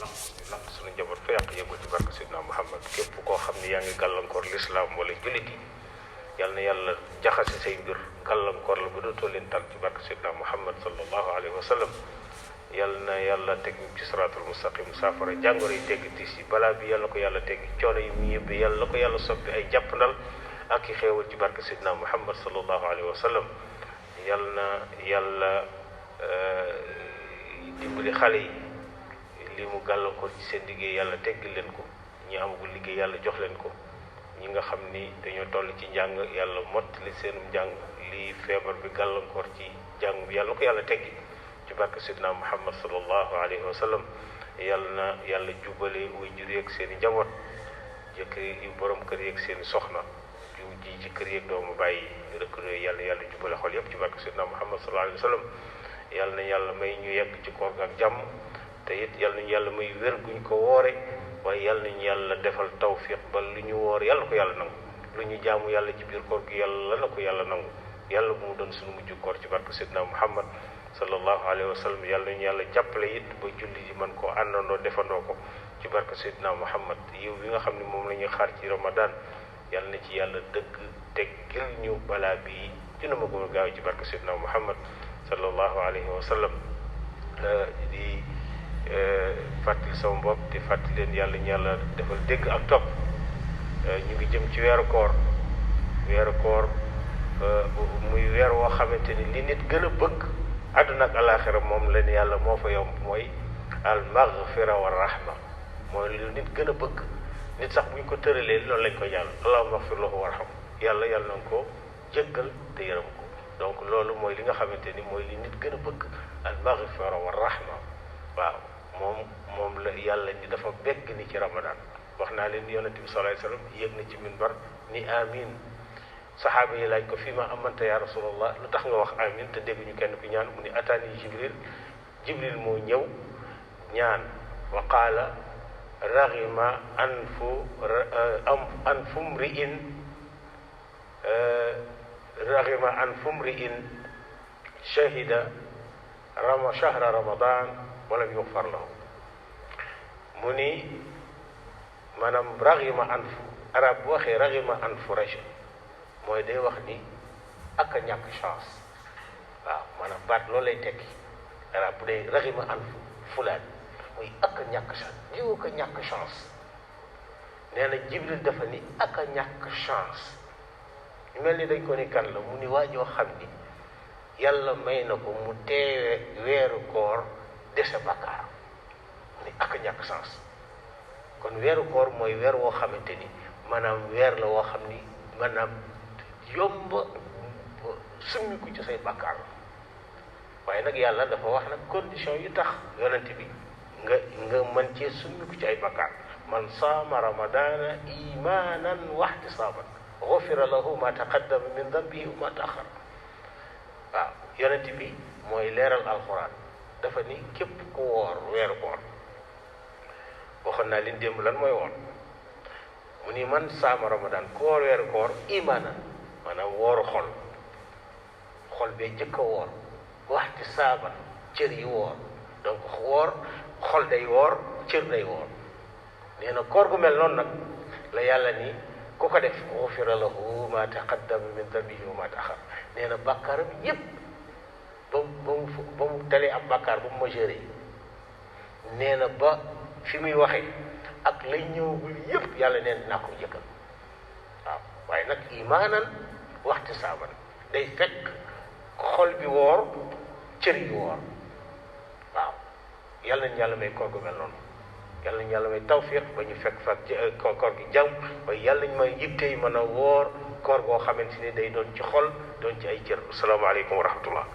laq suñu njaboot fa yàq yëgul ci barke Seydina Muhammad képp koo xam ne yaa ngi gàllankoor lislaam wala jullit yi yal na yàlla jaxase say mbir gàllankoor la ba dootoo leen tal ci barke Seydina Muhammad sallallahu alayhi wa sallam yal na yàlla teg ñu ci siraatul mustaqim saafara jàngoro yi tegg tiis yi balaa bi yàlla ko yàlla tegg coono yi mu yëbbi yàlla ko yàlla soppi ay jàppandal ak i xéewal ci barke Seydina Muhammad sallallahu alayhi wa sallam yal na yàlla dimbali xale yi li mu gàllankoor ci seen liggéey yàlla tegg leen ko ñi amagul liggéey yàlla jox leen ko ñi nga xam ni dañoo toll ci njàng yàlla mottali seenum njàng lii feebar bi gàllankoor ci njàng bi yàlla ko yàlla teggi ci barke Seydina Muhammad sallallahu alayhi wa sallam yàlla na yàlla jubale waajur yeeg seen i njaboot jëkkër yi borom kër yeeg seen i soxna ju ji ci kër yeeg doomu bàyyi rëkk yàlla jubale xol yépp ci barke Seydina Muhammad sallallahu alayhi wa sallam yàlla na yàlla may ñu yegg ci koor ak jàmm te it yàlla nañu yàlla may wér guñ ko woore waaye yàlla nañu yàlla defal tawfiq ba lu ñu woor yàlla ko yàlla nangu lu ñu jaamu yàlla ci biir koor gi yàlla na ko yàlla nangu yàlla bu mu doon suñu mujj koor ci barke Seydina Muhammad sallallahu alayhi wa sallam yàlla nañu yàlla jàppale it ba julli ji mën koo àndandoo defandoo ko ci barke Seydina Muhammad yiw bi nga xam ne moom la ñuy xaar ci Ramadan yàlla na ci yàlla dëgg teggil ñu balaa bii dina ma gën a gaaw ci barke Seydina Muhammad sallallahu alayhi wa sallam di fàttali sama bopp di fàttali leen yàlla ñu yàlla defal dégg ak topp ñu ngi jëm ci weeru koor muy weer woo xamante ni li nit gën a bëgg àdduna ak alaaxira moom leen yàlla moo fa yomb mooy al maghfira wa rahma mooy lu nit gën a bëgg nit sax bu ñu ko tëralee loolu lañ ko ñaan allahumma ighfir lahu warham yàlla na ko jéggal te yërëm ko donc loolu mooy li nga xamante ni mooy li nit gën a bëgg al maghfira wa rahma waaw moom la yàlla ni dafa begg ni ci ramadan wax naa leen yonente bi sallallahu alayhi wasallam yéeg na ci minbar ni amin saxaaba yi laaj ko fii ma amanta ya rasulallah lu tax nga wax amin te dégguñu kenn ku ñaan mu ni ataani jibril moo ñëw ñaan wa qaala raghima anfu mri'in shahida shahra ramadan walam yughfar lahu mu ni maanaam raghima anfu arab bu waxee raghima anfu rajul mooy day wax ni ak a ñàkk chance waaw maanaam baat loolu lay tekki arab bu dee raghima anfu fulaan mooy ak a ñàkk chance jiw ko ñàkk chance nee na jibril dafa ni ak a ñàkk chance ñu mel ni dañ ko ni kan la mu ni waajoo xam ni yàlla may na ko mu teewe weeru koor dese bàkkaar mu ni ak a ñàkk chance kon weeru koor mooy weer woo xamante ni maanaam weer la woo xam ni maanaam yomb summiku ci say bàkkaar waaye nag yàlla dafa wax nag condition yu tax yonent bi nga mën cee summiku ci ay bàkkaar man saama ramadana imanan wahtisaban ghufira lahu ma taqaddama min dambihi wa ma ta'akhkhara waaw yonent bi mooy leeral alxuraan dafa ni képp ku woor weeru koor waxoon naa leen démb lan mooy woor mu ni man saama ramadan ku woor weeru koor imanan maanaam wooru xol bee jëkk a woor waxti saaban cër yi woor donc woor xol day woor cër day woor nee na koor gu mel noonu nag la yàlla ni ku ko def ghufira lahu ma taqaddama min dambihi wa ma ta'akhkhar nee na bàkkaaram yépp ba mu dalee am bàkkaar ba mu majeure nee na ba fi muy waxee ak lay ñëwagul yépp yàlla neen naa ko jëkkal waaw waaye nag imaanan waxti saaban day fekk xol bi woor cër yi woor waaw yàlla nañu yàlla may koor gu mel noonu yàlla nañu yàlla may tawfiq ba ñu fekk koor gi jàmm waaye yàlla nañu may yitte yi mën a woor koor goo xamante ni day doon ci xol doon ci ay cër asalaamaaleykum wa rahmatullah